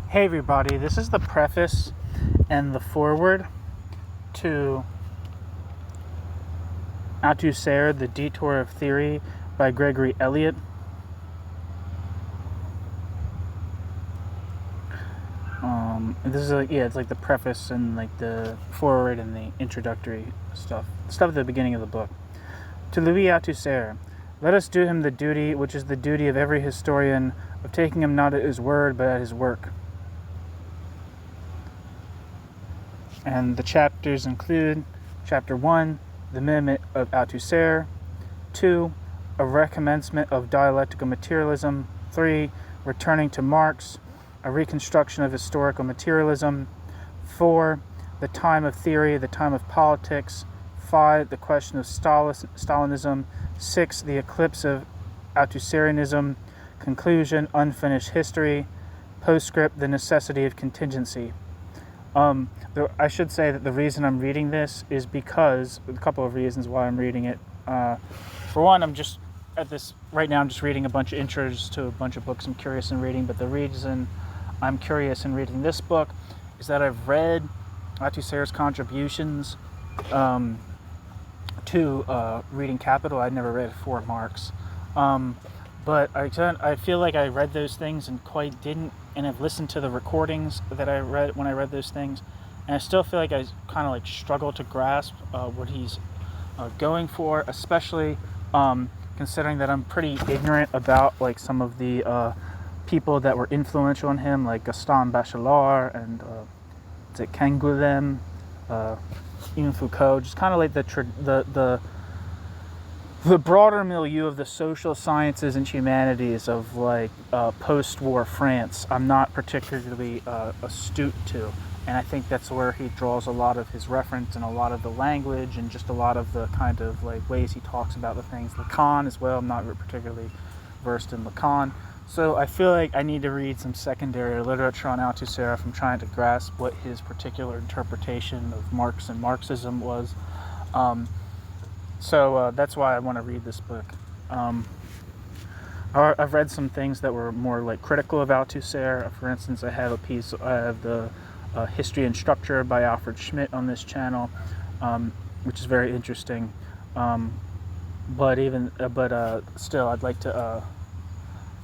Hey everybody, this is the preface and the foreword to Althusser, The Detour of Theory by Gregory Elliot. It's like the preface and like the foreword and the introductory stuff at the beginning of the book. To Louis Althusser, let us do him the duty which is the duty of every historian, of taking him not at his word but at his work. And the chapters include Chapter 1, The Amendment of Althusser, 2, A Recommencement of Dialectical Materialism, 3, Returning to Marx, A Reconstruction of Historical Materialism, 4, The Time of Theory, the Time of Politics, 5, The Question of Stalinism, 6, The Eclipse of Althusserianism, Conclusion, Unfinished History, Postscript, The Necessity of Contingency. I should say that the reason I'm reading this is because, a couple of reasons why I'm reading it. For one, I'm just reading a bunch of intros to a bunch of books I'm curious in reading, but the reason I'm curious in reading this book is that I've read Althusser's contributions to Reading Capital. I'd never read For Marx. But I feel like I read those things and quite didn't, and I've listened to the recordings that I read when I read those things, and I still feel like I kind of like struggle to grasp what he's going for, especially considering that I'm pretty ignorant about like some of the people that were influential on him, like Gaston Bachelard and Canguilhem, even Foucault, just kind of like the broader milieu of the social sciences and humanities of like post-war France. I'm not particularly astute to, and I think that's where he draws a lot of his reference and a lot of the language and just a lot of the kind of like ways he talks about the things. Lacan as well. I'm not particularly versed in Lacan, so I feel like I need to read some secondary literature on Althusser if I'm trying to grasp what his particular interpretation of Marx and Marxism was. So that's why I want to read this book. I've read some things that were more like critical of Althusser. For instance, I have the History and Structure by Alfred Schmidt on this channel, which is very interesting. But still, I'd like to. I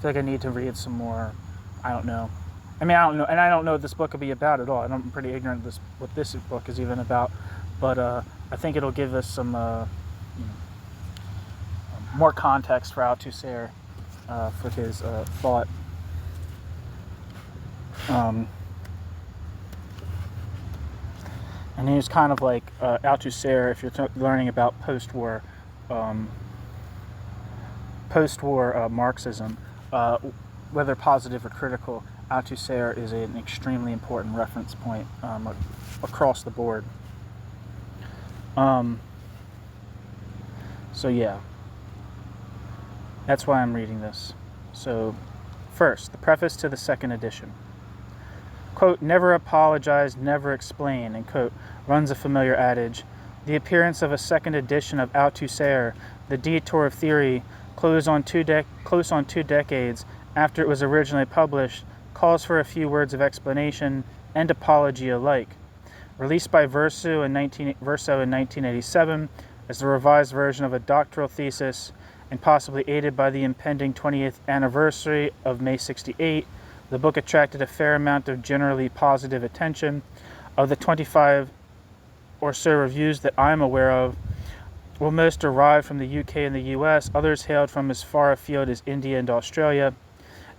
feel like I need to read some more. I don't know, and I don't know what this book will be about at all. I'm pretty ignorant of what this book is even about. But I think it'll give us some. More context for Althusser for his thought. And he was kind of like Althusser, if you're learning about post-war Marxism, whether positive or critical, Althusser is an extremely important reference point across the board. So yeah, that's why I'm reading this. So first, the preface to the second edition. Quote, never apologize, never explain, end quote, runs a familiar adage. The appearance of a second edition of Althusser, The Detour of Theory, close on 2 decades after it was originally published, calls for a few words of explanation and apology alike. Released by Verso in 1987 as the revised version of a doctoral thesis, and possibly aided by the impending 20th anniversary of May 68, the book attracted a fair amount of generally positive attention. Of the 25 or so reviews that I'm aware of, while most derived from the UK and the US, others hailed from as far afield as India and Australia.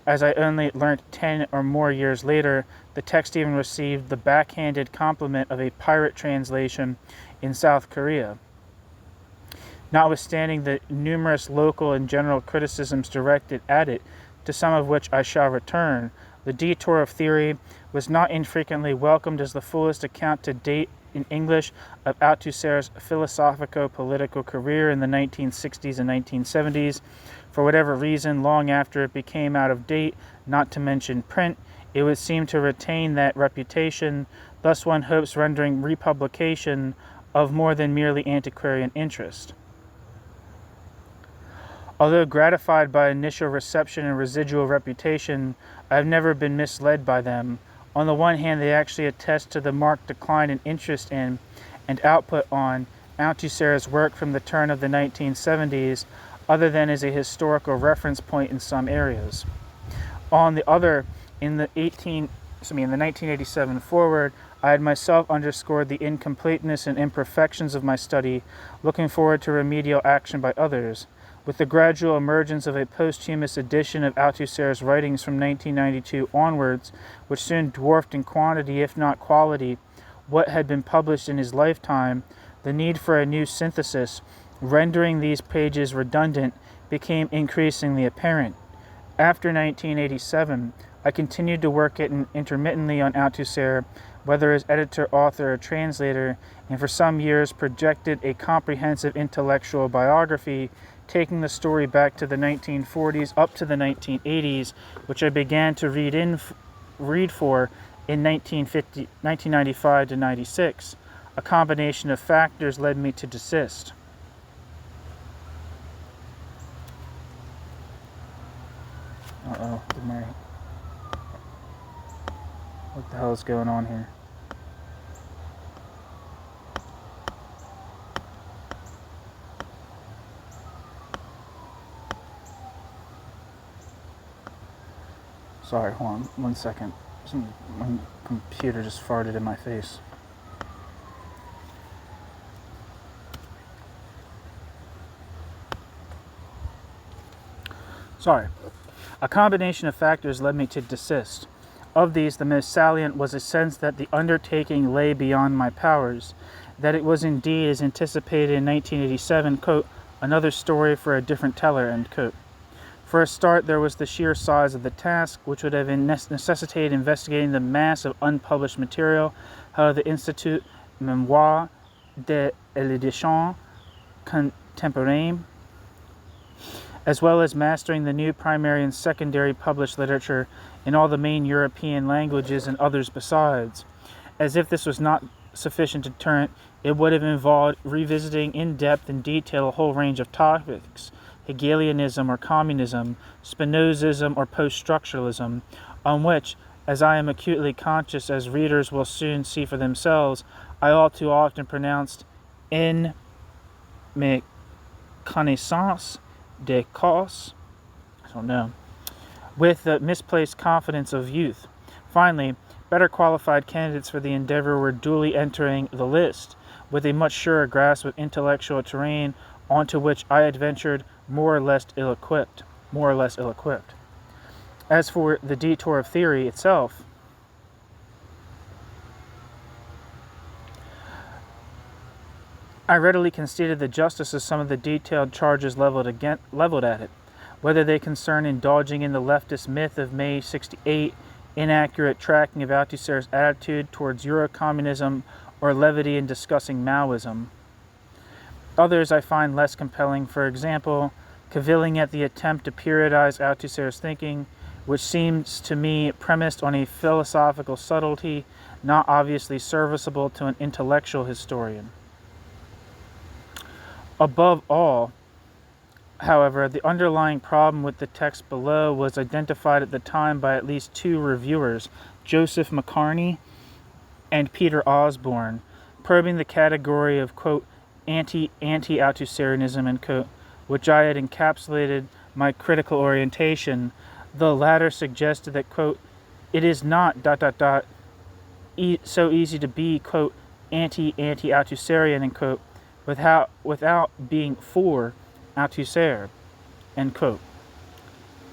As I only learnt 10 or more years later, the text even received the backhanded compliment of a pirate translation in South Korea. Notwithstanding the numerous local and general criticisms directed at it, to some of which I shall return, The Detour of Theory was not infrequently welcomed as the fullest account to date in English of Althusser's philosophico-political career in the 1960s and 1970s. For whatever reason, long after it became out of date, not to mention print, it would seem to retain that reputation, thus one hopes rendering republication of more than merely antiquarian interest. Although gratified by initial reception and residual reputation, I have never been misled by them, On the one hand, they actually attest to the marked decline in interest in and output on Althusser's work from the turn of the 1970s, other than as a historical reference point in some areas. On the other, in the 1987 foreword, I had myself underscored the incompleteness and imperfections of my study, looking forward to remedial action by others. With the gradual emergence of a posthumous edition of Althusser's writings from 1992 onwards, which soon dwarfed in quantity, if not quality, what had been published in his lifetime, the need for a new synthesis, rendering these pages redundant, became increasingly apparent. After 1987, I continued to work intermittently on Althusser, whether as editor, author, or translator, and for some years projected a comprehensive intellectual biography, taking the story back to the 1940s up to the 1980s, which I began to read for in 1995 to 96. A combination of factors led me to desist. What the hell is going on here? Sorry, hold on 1 second. My computer just farted in my face. Sorry. A combination of factors led me to desist. Of these, the most salient was a sense that the undertaking lay beyond my powers, that it was indeed, as anticipated in 1987, quote, another story for a different teller, end quote. For a start, there was the sheer size of the task, which would have necessitated investigating the mass of unpublished material out of the Institut Mémoire de l'Édition Contemporaine, as well as mastering the new primary and secondary published literature in all the main European languages and others besides. As if this was not sufficient deterrent, it would have involved revisiting in depth and detail a whole range of topics, Hegelianism or communism, Spinozism or post-structuralism, on which, as I am acutely conscious, as readers will soon see for themselves, I all too often pronounced in mes connaissances de cause, with the misplaced confidence of youth. Finally, better qualified candidates for the endeavor were duly entering the list, with a much surer grasp of intellectual terrain onto which I had ventured more or less ill-equipped. As for the Detour of theory itself, I readily conceded the justice of some of the detailed charges leveled at it, whether they concern indulging in the leftist myth of May 68, inaccurate tracking of Althusser's attitude towards Eurocommunism, or levity in discussing Maoism. Others I find less compelling, for example, cavilling at the attempt to periodize Althusser's thinking, which seems to me premised on a philosophical subtlety not obviously serviceable to an intellectual historian. Above all, however, the underlying problem with the text below was identified at the time by at least two reviewers, Joseph McCarney and Peter Osborne, probing the category of, quote, anti-Althusserianism, end quote, which I had encapsulated my critical orientation. The latter suggested that, quote, it is not ... so easy to be, quote, anti-Althusserian, end quote, without being for Althusser, end quote.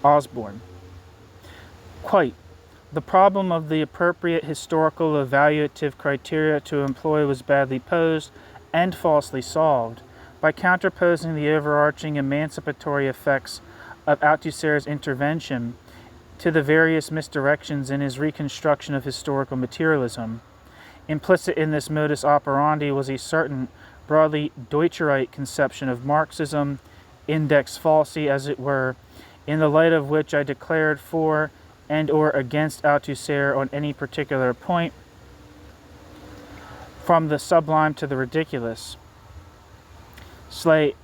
Osborne. Quite. The problem of the appropriate historical evaluative criteria to employ was badly posed and falsely solved by counterposing the overarching emancipatory effects of Althusser's intervention to the various misdirections in his reconstruction of historical materialism. Implicit in this modus operandi was a certain broadly Deutscherite conception of Marxism, index falsi as it were, in the light of which I declared for and or against Althusser on any particular point, from the sublime to the ridiculous. Say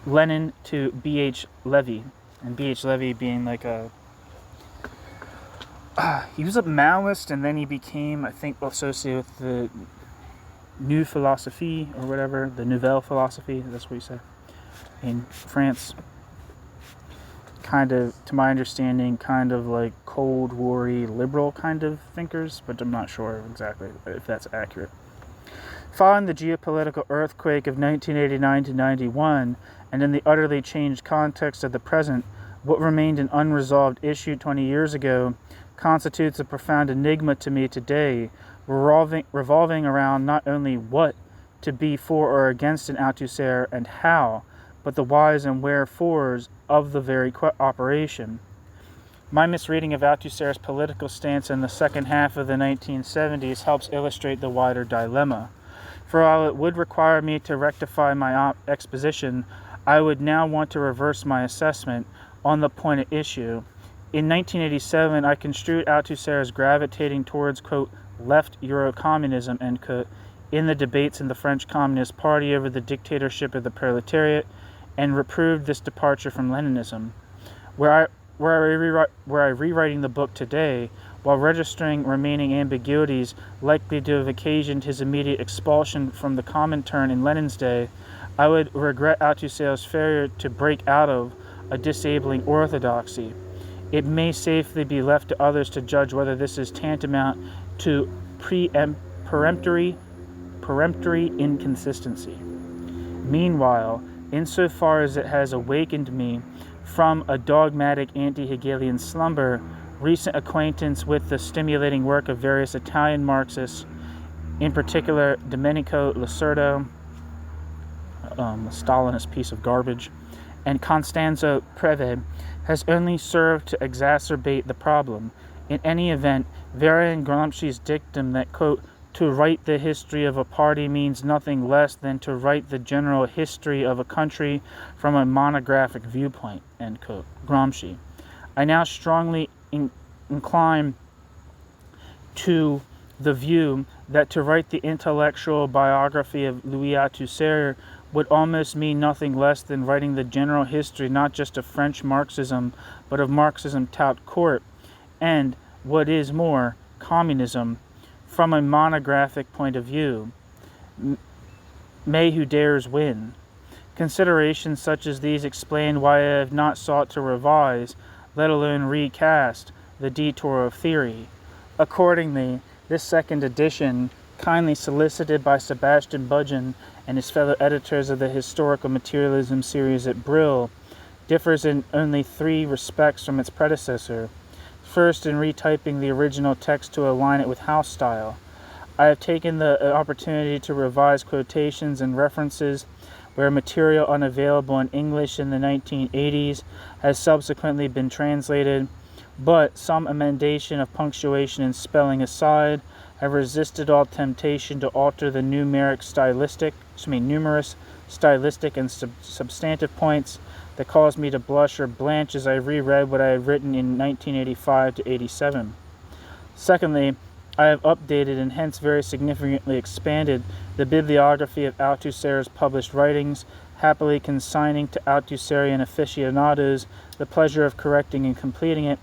Lenin to B.H. Levy, and B.H. Levy being like a he was a Maoist, and then he became, I think, associated with the New Philosophy or whatever, the Nouvelle Philosophy, that's what you say, in France. Kind of, to my understanding, kind of like Cold War-y liberal kind of thinkers, but I'm not sure exactly if that's accurate. Following the geopolitical earthquake of 1989 to 91, and in the utterly changed context of the present, what remained an unresolved issue 20 years ago constitutes a profound enigma to me today, revolving around not only what to be for or against an Althusser and how, but the whys and wherefores of the very operation. My misreading of Althusser's political stance in the second half of the 1970s helps illustrate the wider dilemma. For while it would require me to rectify my exposition, I would now want to reverse my assessment on the point at issue. In 1987, I construed Althusser as gravitating towards, quote, left Eurocommunism, end quote, in the debates in the French Communist Party over the dictatorship of the proletariat, and reproved this departure from Leninism. Were I rewriting the book today, while registering remaining ambiguities likely to have occasioned his immediate expulsion from the Comintern in Lenin's day, I would regret Althusser's failure to break out of a disabling orthodoxy. It may safely be left to others to judge whether this is tantamount to peremptory inconsistency. Meanwhile, insofar as it has awakened me from a dogmatic anti-Hegelian slumber, recent acquaintance with the stimulating work of various Italian Marxists, in particular Domenico Lacerda, a Stalinist piece of garbage, and Costanzo Preve, has only served to exacerbate the problem. In any event, varying Gramsci's dictum that, quote, to write the history of a party means nothing less than to write the general history of a country from a monographic viewpoint, end quote, Gramsci. I now strongly incline to the view that to write the intellectual biography of Louis Althusser would almost mean nothing less than writing the general history not just of French Marxism, but of Marxism tout court, and, what is more, communism, from a monographic point of view. May who dares win. Considerations such as these explain why I have not sought to revise, let alone recast, the Detour of theory. Accordingly, this second edition, kindly solicited by Sebastian Budgen and his fellow editors of the Historical Materialism series at Brill, differs in only 3 respects from its predecessor. First, in retyping the original text to align it with house style. I have taken the opportunity to revise quotations and references where material unavailable in English in the 1980s has subsequently been translated, but some emendation of punctuation and spelling aside, have resisted all temptation to alter the numerous stylistic and substantive points that caused me to blush or blanch as I reread what I had written in 1985 to 87. Secondly, I have updated and hence very significantly expanded the bibliography of Althusser's published writings, happily consigning to Althusserian aficionados the pleasure of correcting and completing it.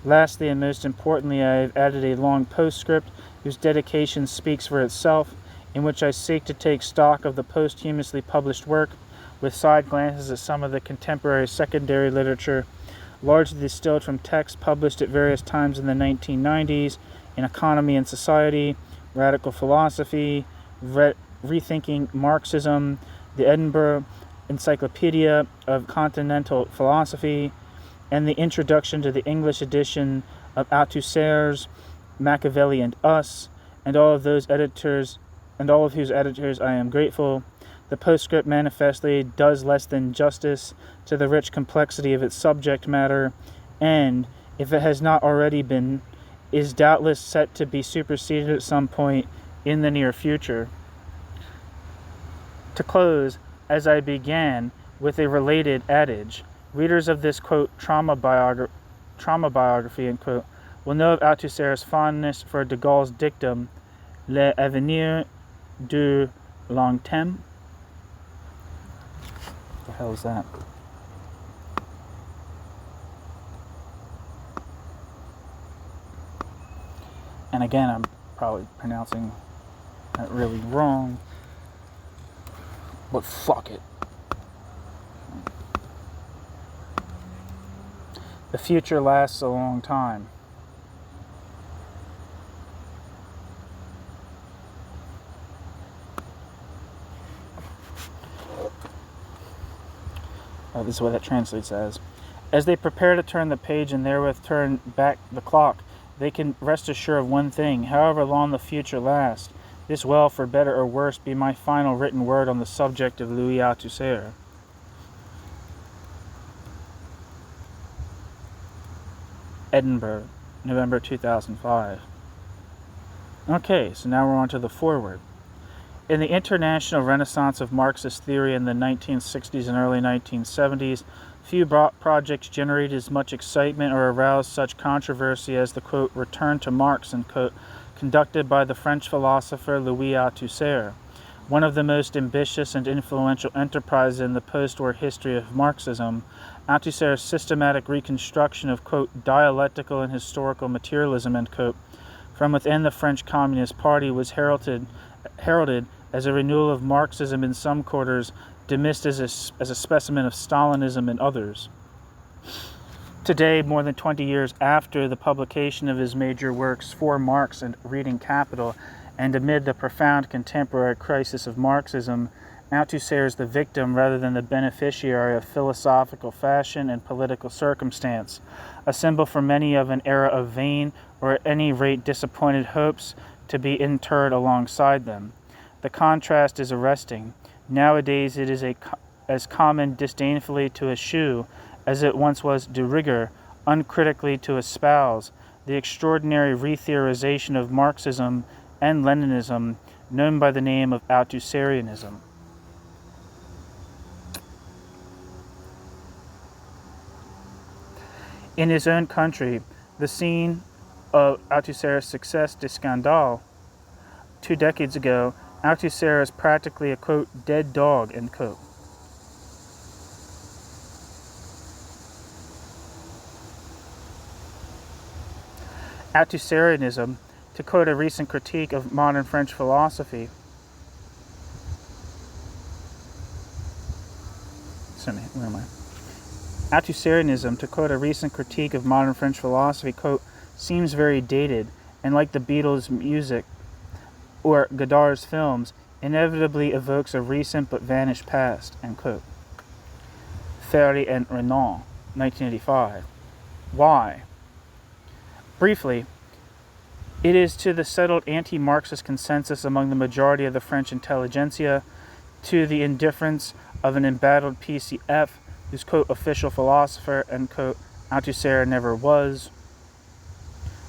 Lastly, and most importantly, I have added a long postscript whose dedication speaks for itself, in which I seek to take stock of the posthumously published work, with side glances at some of the contemporary secondary literature, largely distilled from texts published at various times in the 1990s in Economy and Society, Radical Philosophy, Rethinking Marxism, the Edinburgh Encyclopedia of Continental Philosophy, and the introduction to the English edition of Althusser's Machiavelli and Us, and all of whose editors I am grateful. The postscript manifestly does less than justice to the rich complexity of its subject matter, and, if it has not already been, is doubtless set to be superseded at some point in the near future. To close, as I began, with a related adage, readers of this, quote, trauma biography, end quote, will know of Althusser's fondness for de Gaulle's dictum, l'avenir du long terme. What the hell is that? And again, I'm probably pronouncing that really wrong, but fuck it. The future lasts a long time. This is what that translates as. As they prepare to turn the page and therewith turn back the clock, they can rest assured of one thing: however long the future lasts, this will, for better or worse, be my final written word on the subject of Louis Althusser. Edinburgh, November 2005. Okay, so now we're on to the foreword. In the international renaissance of Marxist theory in the 1960s and early 1970s, few projects generated as much excitement or aroused such controversy as the, quote, return to Marx, and, quote, conducted by the French philosopher Louis Althusser, one of the most ambitious and influential enterprises in the post-war history of Marxism. Althusser's systematic reconstruction of, quote, dialectical and historical materialism, end quote, from within the French Communist Party was heralded as a renewal of Marxism in some quarters, dismissed as a specimen of Stalinism in others. Today, more than 20 years after the publication of his major works For Marx and Reading Capital, and amid the profound contemporary crisis of Marxism, Althusser is the victim rather than the beneficiary of philosophical fashion and political circumstance, a symbol for many of an era of vain, or at any rate disappointed hopes to be interred alongside them. The contrast is arresting. Nowadays it is as common disdainfully to eschew as it once was de rigueur uncritically to espouse the extraordinary retheorization of Marxism and Leninism known by the name of Althusserianism. In his own country, the scene of Althusser's success de scandale 2 decades ago, Althusser is practically a, quote, dead dog, end quote. Althusserianism, to quote a recent critique of modern French philosophy, Althusserianism, to quote a recent critique of modern French philosophy, quote, seems very dated, and like the Beatles' music or Godard's films, inevitably evokes a recent but vanished past, end quote. Ferry and Renan, 1985. Why? Briefly, it is to the settled anti-Marxist consensus among the majority of the French intelligentsia, to the indifference of an embattled PCF, whose, quote, official philosopher, end quote, Althusser never was.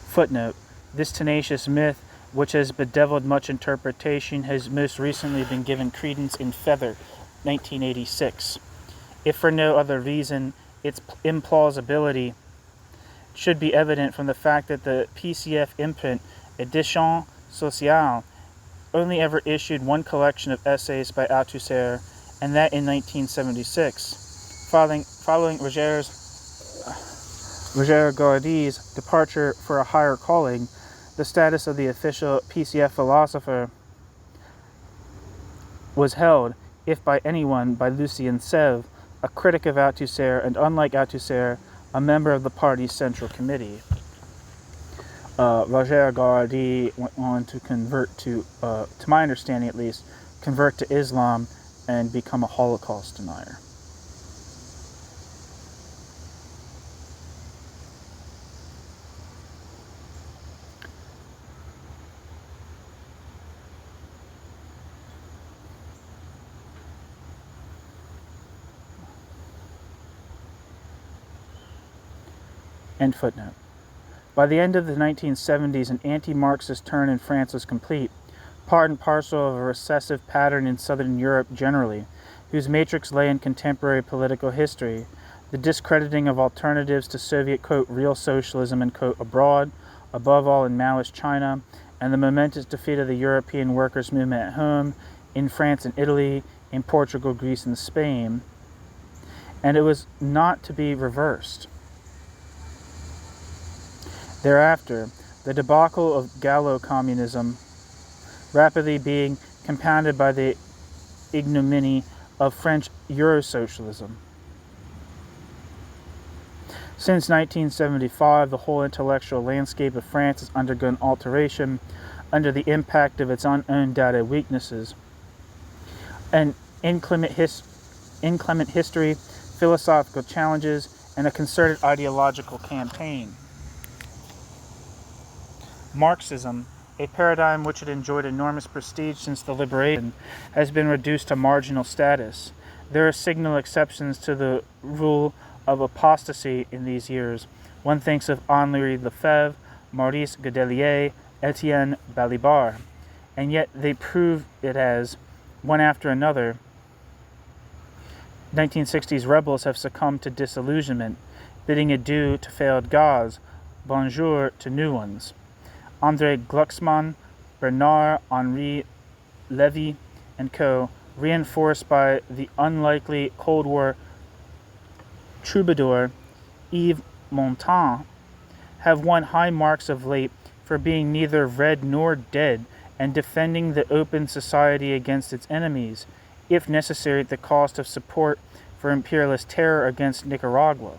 Footnote, this tenacious myth, which has bedeviled much interpretation, has most recently been given credence in Feather, 1986. If for no other reason, its implausibility should be evident from the fact that the PCF imprint, Edition Sociale, only ever issued one collection of essays by Althusser, and that in 1976. Following Roger Garaudy's departure for a higher calling, the status of the official PCF philosopher was held, if by anyone, by Lucien Sèvres, a critic of Althusser, and unlike Althusser, a member of the party's central committee. Roger Garaudy went on to convert to my understanding at least, convert to Islam and become a Holocaust denier. End footnote. By the end of the 1970s, an anti-Marxist turn in France was complete, part and parcel of a recessive pattern in Southern Europe generally, whose matrix lay in contemporary political history, the discrediting of alternatives to Soviet, quote, real socialism, and, quote, abroad, above all in Maoist China, and the momentous defeat of the European workers' movement at home, in France and Italy, in Portugal, Greece, and Spain. And it was not to be reversed. Thereafter, the debacle of Gallo-communism rapidly being compounded by the ignominy of French Eurosocialism. Since 1975, the whole intellectual landscape of France has undergone alteration under the impact of its unowned data weaknesses. An inclement history, philosophical challenges, and a concerted ideological campaign. Marxism, a paradigm which had enjoyed enormous prestige since the liberation, has been reduced to marginal status. There are signal exceptions to the rule of apostasy in these years. One thinks of Henri Lefebvre, Maurice Godelier, Etienne Balibar, and yet they prove it as, one after another, 1960s rebels have succumbed to disillusionment, bidding adieu to failed gods, bonjour to new ones. André Glucksmann, Bernard-Henri Lévy, and co., reinforced by the unlikely Cold War troubadour Yves Montand, have won high marks of late for being neither red nor dead and defending the open society against its enemies, if necessary at the cost of support for imperialist terror against Nicaragua.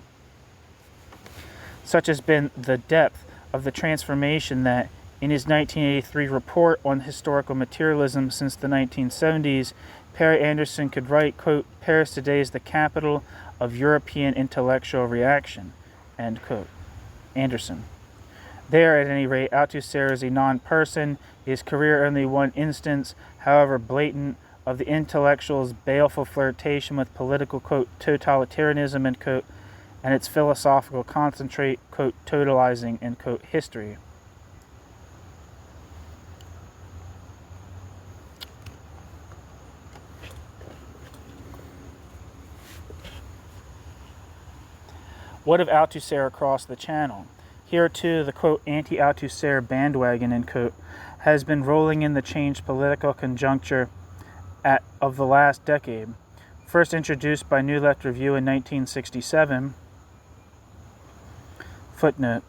Such has been the depth of the transformation that, in his 1983 report on historical materialism since the 1970s, Perry Anderson could write, quote, "Paris today is the capital of European intellectual reaction," end quote. Anderson. There, at any rate, Althusser is a non-person, his career only one instance, however blatant, of the intellectual's baleful flirtation with political, quote, totalitarianism, end quote, and its philosophical concentrate, quote, totalizing, end quote, history. What of Althusser across the channel? Here, too, the, quote, anti-Althusser bandwagon, end quote, has been rolling in the changed political conjuncture of the last decade. First introduced by New Left Review in 1967, footnote,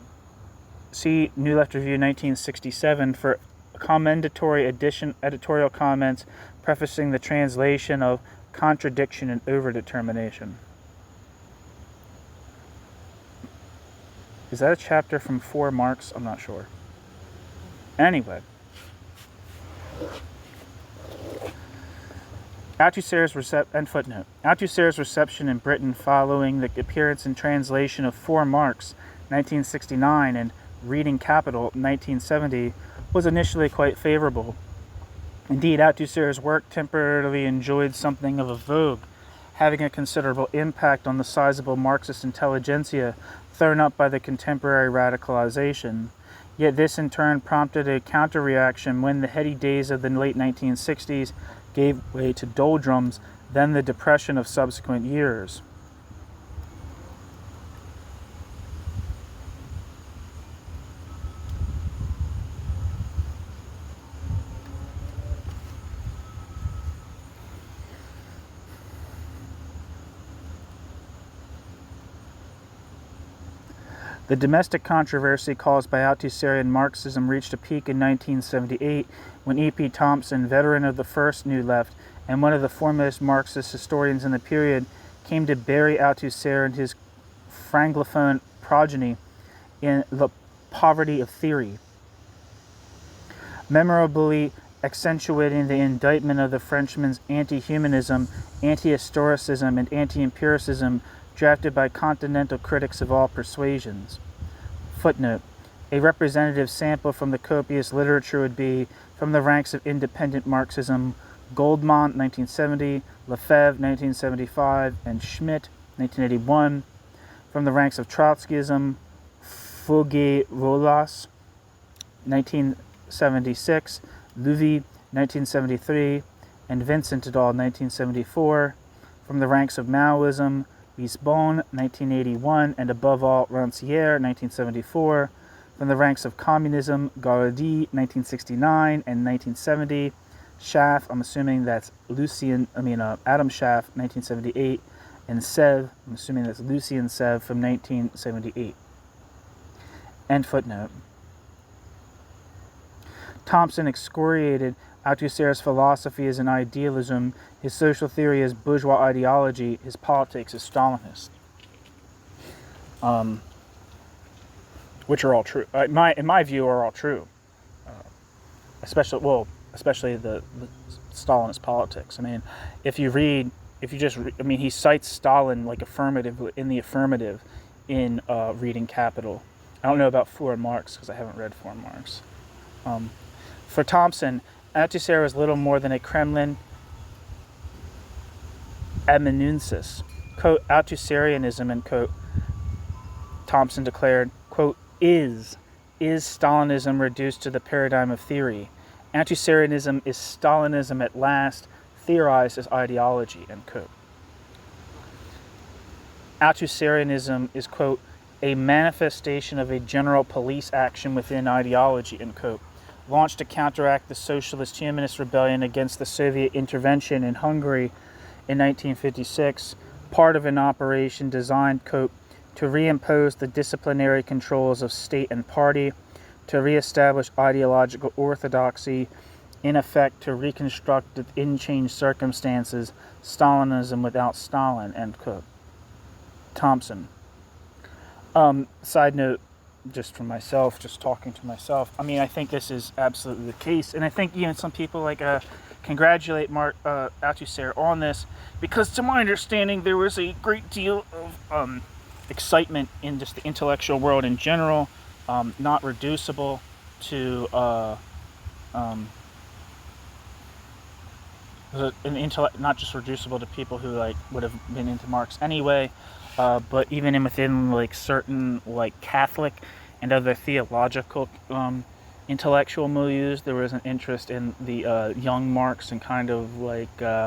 see New Left Review 1967 for commendatory editorial comments prefacing the translation of Contradiction and Overdetermination. Is that a chapter from 4 Marx? I'm not sure. Anyway. Althusser's reception in Britain following the appearance and translation of 4 Marx, 1969, and Reading Capital, 1970, was initially quite favorable. Indeed, Althusser's work temporarily enjoyed something of a vogue, having a considerable impact on the sizable Marxist intelligentsia thrown up by the contemporary radicalization. Yet this in turn prompted a counter-reaction when the heady days of the late 1960s gave way to doldrums, then the depression of subsequent years. The domestic controversy caused by Althusserian Marxism reached a peak in 1978 when E.P. Thompson, veteran of the first New Left and one of the foremost Marxist historians in the period, came to bury Althusser and his Franglophone progeny in The Poverty of Theory, memorably accentuating the indictment of the Frenchman's anti-humanism, anti-historicism, and anti-empiricism drafted by continental critics of all persuasions. Footnote. A representative sample from the copious literature would be, from the ranks of independent Marxism, Goldmont, 1970, Lefebvre, 1975, and Schmidt, 1981. From the ranks of Trotskyism, Fouguet-Rolas, 1976, Louvy, 1973, and Vincent et al., 1974. From the ranks of Maoism, Lisbonne, 1981, and above all, Rancière, 1974. From the ranks of communism, Garaudy, 1969 and 1970. Schaff, I'm assuming that's Adam Schaff, 1978, and Sèvres, I'm assuming that's Lucien Sèvres from 1978. End footnote. Thompson excoriated Althusser's philosophy as an idealism, his social theory as bourgeois ideology, his politics as Stalinist. Which are all true. In my view, are all true. Especially the Stalinist politics. I mean, he cites Stalin like in the affirmative in reading Capital. I don't know about For Marx because I haven't read For Marx. For Thompson, Althusser was little more than a Kremlin amanuensis. Quote, Althusserianism, and quote, Thompson declared, quote, is Stalinism reduced to the paradigm of theory. Althusserianism is Stalinism at last, theorized as ideology, end quote. Althusserianism is, quote, a manifestation of a general police action within ideology, end quote, launched to counteract the socialist humanist rebellion against the Soviet intervention in Hungary in 1956, part of an operation designed, quote, to reimpose the disciplinary controls of state and party, to reestablish ideological orthodoxy, in effect to reconstruct in changed circumstances Stalinism without Stalin, end quote. Thompson. Side note, just for myself, just talking to myself, I mean, I think this is absolutely the case, and I think some people congratulate Althusser on this, because to my understanding there was a great deal of excitement in just the intellectual world in general, not reducible to not just reducible to people who would have been into Marx anyway, but even within certain Catholic and other theological intellectual milieus, there was an interest in the young Marx and kind of a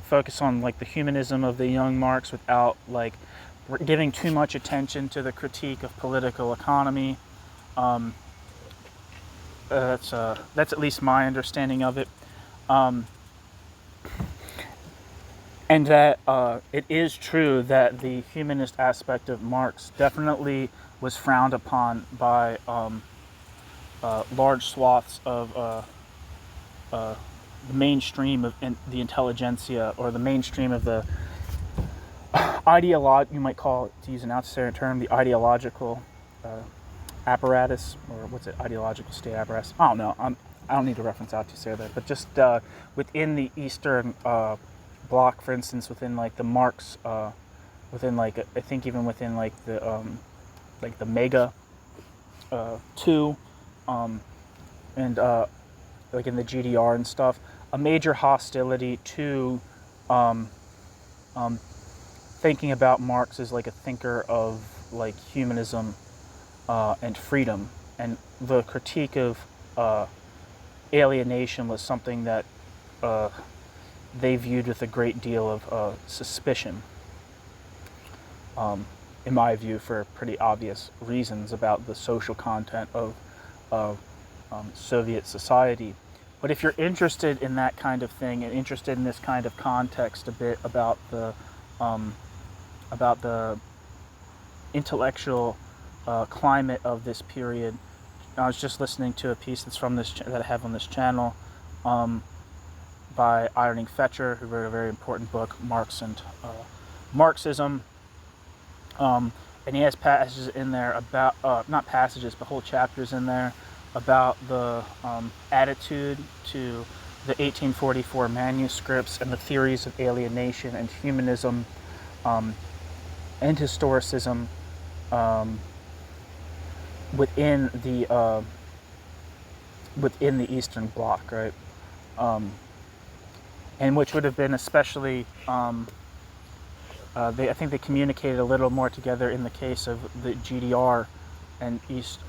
focus on the humanism of the young Marx without giving too much attention to the critique of political economy. That's at least my understanding of it. And that it is true that the humanist aspect of Marx definitely was frowned upon by large swaths of the mainstream of the intelligentsia, or the mainstream of the you might call it, to use an Althusser term, the ideological apparatus, or what's it, ideological state apparatus? I don't know. I don't need to reference Althusser there, but just within the Eastern Bloc, for instance, within the Marx, within I think even within the Mega Two, and in the GDR and stuff, a major hostility to thinking about Marx as a thinker of humanism and freedom, and the critique of alienation was something that they viewed with a great deal of suspicion, in my view, for pretty obvious reasons about the social content of Soviet society. But if you're interested in that kind of thing, and interested in this kind of context a bit about the intellectual climate of this period, I was just listening to a piece that's from that I have on this channel, by Irving Fetcher, who wrote a very important book, Marx and Marxism. And he has passages in there about, not passages, but whole chapters in there about the attitude to the 1844 manuscripts and the theories of alienation and humanism and historicism within the Eastern Bloc, right? And which would have been especially, I think they communicated a little more together in the case of the GDR and East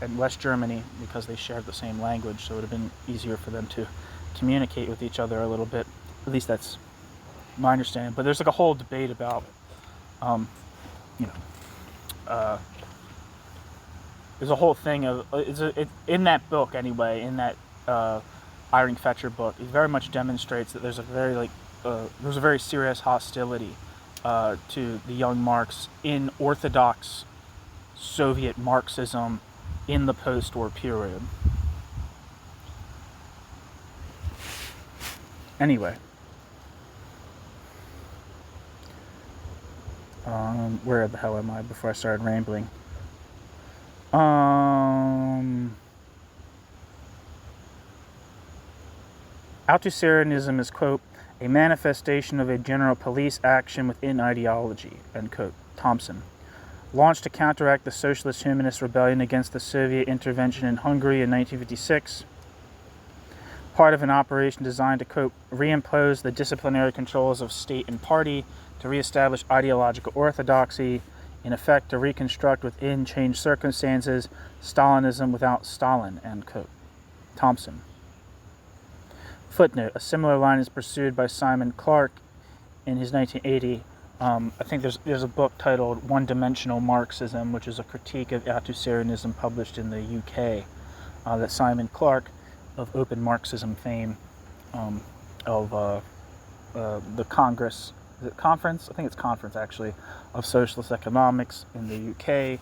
and West Germany, because they shared the same language, so it would have been easier for them to communicate with each other a little bit. At least that's my understanding. But there's a whole debate about, there's a whole thing of in that book anyway, in that Irving Fetcher book, it very much demonstrates that there's a very serious hostility to the young Marx in orthodox Soviet Marxism in the post-war period. Anyway, where the hell am I before I started rambling? Althusserianism is, quote, a manifestation of a general police action within ideology, end quote. Thompson. Launched to counteract the socialist humanist rebellion against the Soviet intervention in Hungary in 1956. Part of an operation designed to, quote, reimpose the disciplinary controls of state and party, to reestablish ideological orthodoxy, in effect to reconstruct within changed circumstances Stalinism without Stalin, end quote. Thompson. Footnote, a similar line is pursued by Simon Clarke in his 1980, I think there's a book titled One-Dimensional Marxism, which is a critique of Althusserianism published in the UK, that Simon Clarke, of Open Marxism fame, of the Congress, is it conference? I think it's conference, actually, of socialist economics in the UK,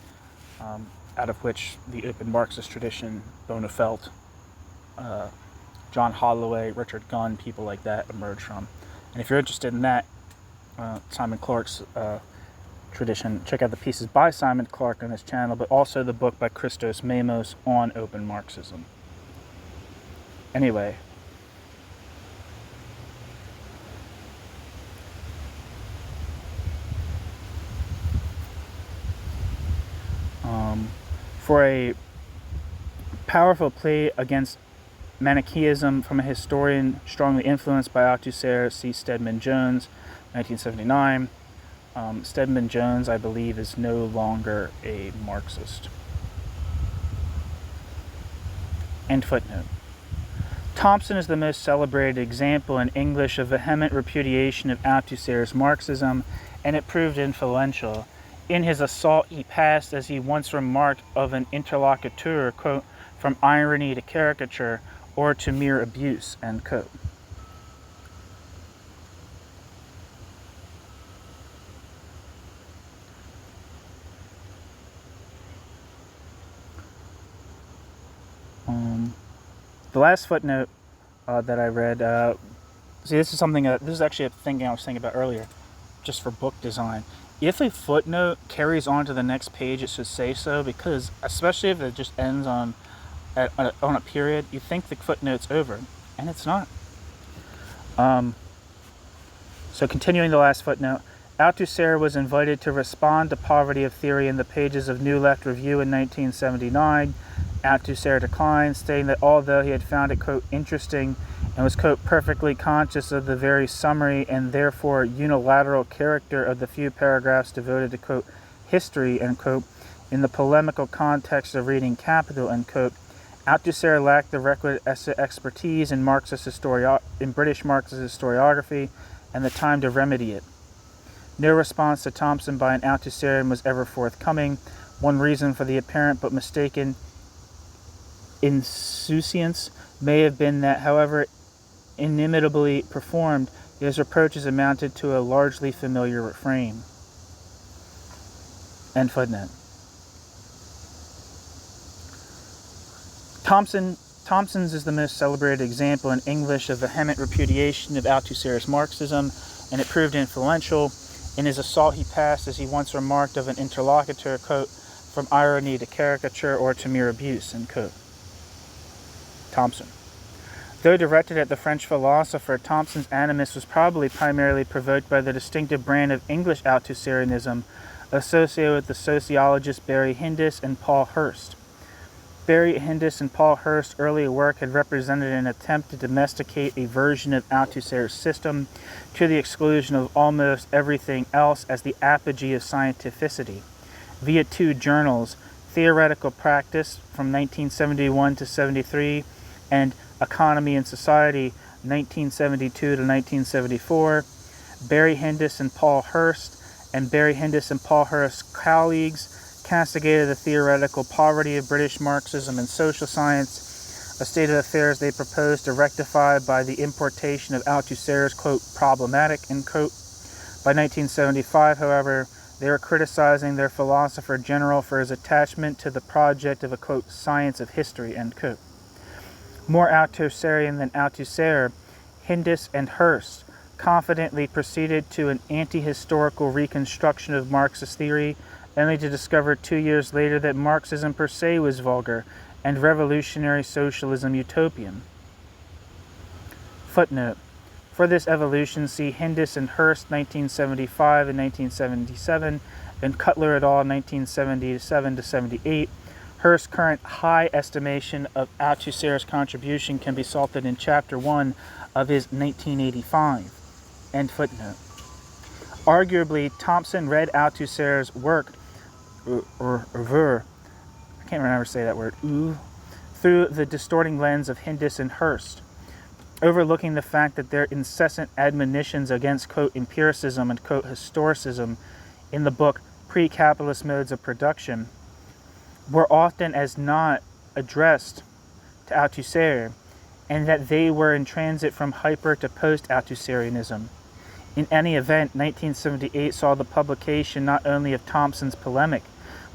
out of which the Open Marxist tradition, Bonafelt, John Holloway, Richard Gunn, people like that emerged from. And if you're interested in that, Simon Clarke's tradition, check out the pieces by Simon Clarke on his channel, but also the book by Christos Mamos on Open Marxism. Anyway, for a powerful plea against Manichaeism from a historian strongly influenced by Althusser, see Stedman Jones, 1979. Stedman Jones, I believe, is no longer a Marxist. End footnote. Thompson is the most celebrated example in English of vehement repudiation of Althusser's Marxism, and it proved influential. In his assault he passed, as he once remarked, of an interlocuteur, quote, from irony to caricature, or to mere abuse, end quote. The last footnote that I read, see, this is something, this is actually a thing I was thinking about earlier, just for book design. If a footnote carries on to the next page, it should say so, because especially if it just ends on a period, you think the footnote's over, and it's not. So continuing the last footnote, Althusser was invited to respond to poverty of theory in the pages of New Left Review in 1979. Althusser declined, stating that although he had found it, quote, interesting, and was, quote, perfectly conscious of the very summary and therefore unilateral character of the few paragraphs devoted to, quote, history, end quote, in the polemical context of reading Capital, end quote, Althusser lacked the requisite expertise in British Marxist historiography and the time to remedy it. No response to Thompson by an Althusserian was ever forthcoming. One reason for the apparent but mistaken insouciance may have been that, however inimitably performed, his reproaches amounted to a largely familiar refrain. End footnote. Thompson's is the most celebrated example in English of vehement repudiation of Althusser's Marxism, and it proved influential. In his assault he passed, as he once remarked, of an interlocutor, quote, from irony to caricature or to mere abuse, end quote. Thompson. Though directed at the French philosopher, Thompson's animus was probably primarily provoked by the distinctive brand of English Althusserianism associated with the sociologists Barry Hindis and Paul Hirst. Barry Hindis and Paul Hirst's early work had represented an attempt to domesticate a version of Althusser's system to the exclusion of almost everything else as the apogee of scientificity. Via two journals, Theoretical Practice from 1971 to 73 and Economy and Society 1972 to 1974, Barry Hindis and Paul Hirst and Barry Hindis and Paul Hirst's colleagues castigated the theoretical poverty of British Marxism and social science, a state of affairs they proposed to rectify by the importation of Althusser's, quote, problematic, end quote. By 1975, however, They were criticizing their philosopher general for his attachment to the project of a, quote, science of history, end quote. More Althusserian than Althusser, Hindus and Hurst confidently proceeded to an anti-historical reconstruction of Marxist theory, only to discover 2 years later that Marxism per se was vulgar and revolutionary socialism utopian. Footnote. For this evolution, see Hindus and Hurst, 1975 and 1977, and Cutler et al., 1977-78. Hurst's current high estimation of Althusser's contribution can be sought in Chapter 1 of his 1985. End footnote. Arguably, Thompson read Althusser's work, I can't remember say that word, through the distorting lens of Hindus and Hurst, overlooking the fact that their incessant admonitions against, quote, empiricism and, quote, historicism in the book Pre-Capitalist Modes of Production were often as not addressed to Althusser, and that they were in transit from hyper to post-Althusserianism. In any event, 1978 saw the publication not only of Thompson's polemic,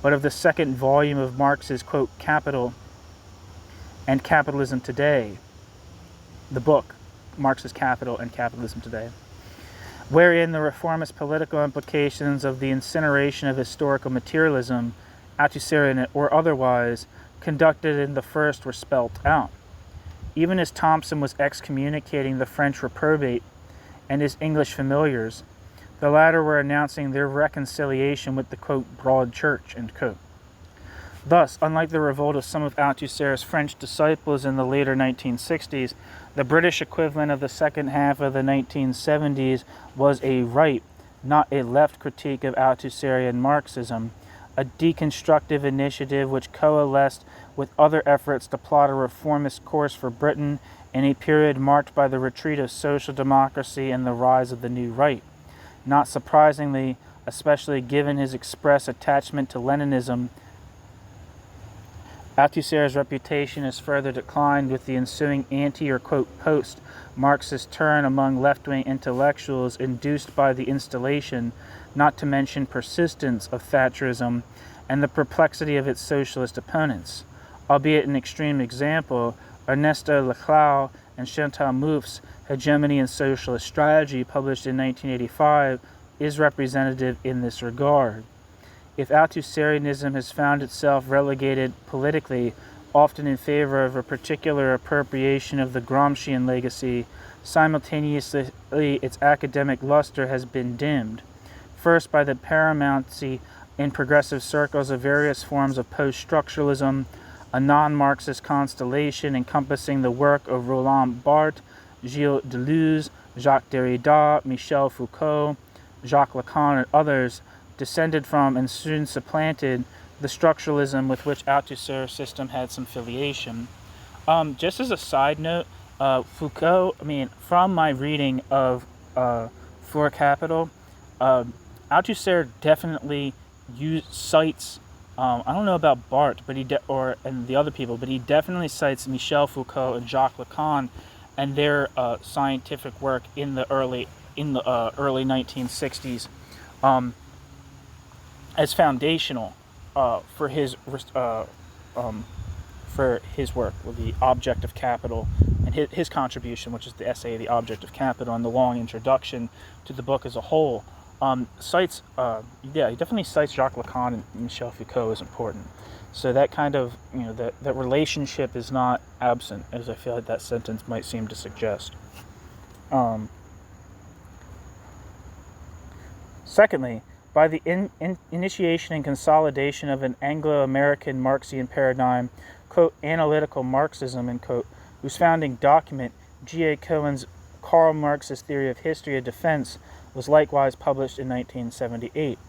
but of the second volume of Marx's, quote, Capital and Capitalism Today, the book, Marx's Capital and Capitalism Today, wherein the reformist political implications of the incineration of historical materialism, Althusserian or otherwise, conducted in the first were spelt out. Even as Thompson was excommunicating the French reprobate and his English familiars, the latter were announcing their reconciliation with the, quote, broad church, end quote. Thus, unlike the revolt of some of Althusser's French disciples in the later 1960s, the British equivalent of the second half of the 1970s was a right, not a left critique of Althusserian Marxism, a deconstructive initiative which coalesced with other efforts to plot a reformist course for Britain in a period marked by the retreat of social democracy and the rise of the new right. Not surprisingly, especially given his express attachment to Leninism, Althusser's reputation has further declined with the ensuing anti- or, quote, post-Marxist turn among left-wing intellectuals induced by the installation, not to mention persistence, of Thatcherism and the perplexity of its socialist opponents. Albeit an extreme example, Ernesto Laclau and Chantal Mouffe's Hegemony and Socialist Strategy, published in 1985, is representative in this regard. If Althusserianism has found itself relegated politically, often in favor of a particular appropriation of the Gramscian legacy, simultaneously its academic luster has been dimmed, first by the paramountcy in progressive circles of various forms of post-structuralism, a non-Marxist constellation encompassing the work of Roland Barthes, Gilles Deleuze, Jacques Derrida, Michel Foucault, Jacques Lacan, and others, descended from and soon supplanted the structuralism with which Althusser's system had some affiliation. Just as a side note, Foucault, from my reading of For Capital, Althusser definitely cites, I don't know about Barthes, but and the other people, but he definitely cites Michel Foucault and Jacques Lacan and their scientific work in the early 1960s. As foundational for his work with the Object of Capital and his contribution, which is the essay The Object of Capital, and the long introduction to the book as a whole. He definitely cites Jacques Lacan and Michel Foucault as important. So that kind of, that relationship is not absent, as I feel like that sentence might seem to suggest. Secondly, by the initiation and consolidation of an Anglo-American Marxian paradigm, quote, analytical Marxism, end quote, whose founding document, G.A. Cohen's Karl Marx's Theory of History of Defense, was likewise published in 1978.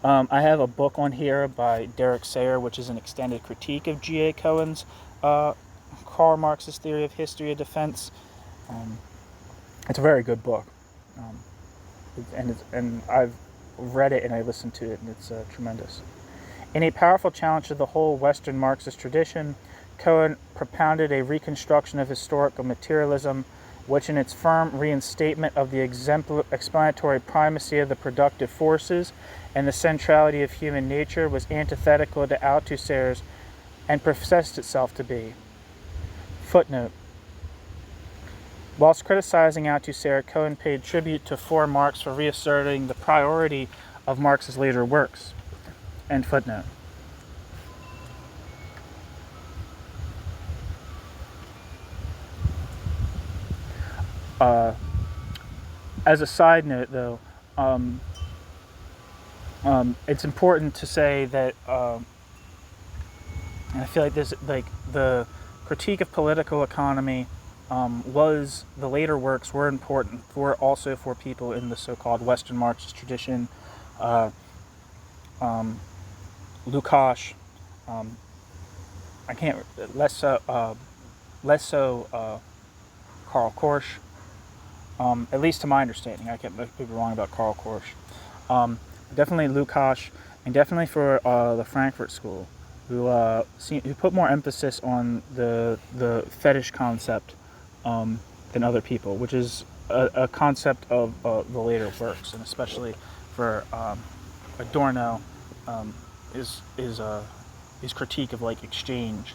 I have a book on here by Derek Sayer, which is an extended critique of G.A. Cohen's Karl Marx's Theory of History of Defense. It's a very good book, and I've read it and I listened to it, and it's tremendous. In a powerful challenge to the whole Western Marxist tradition, Cohen propounded a reconstruction of historical materialism which in its firm reinstatement of the explanatory primacy of the productive forces and the centrality of human nature was antithetical to Althusser's and professed itself to be. Footnote. Whilst criticizing Althusser, Cohen paid tribute to Marx for reasserting the priority of Marx's later works. End footnote. As a side note, though, it's important to say that, and I feel like this, like the critique of political economy, was the later works were important also for people in the so-called Western Marxist tradition. Lukács, less so Karl Korsch. At least to my understanding, I can't be wrong about Karl Korsch. Definitely Lukács, and definitely for the Frankfurt School, who put more emphasis on the fetish concept than other people, which is a concept of the later works, and especially for Adorno, his critique of like exchange.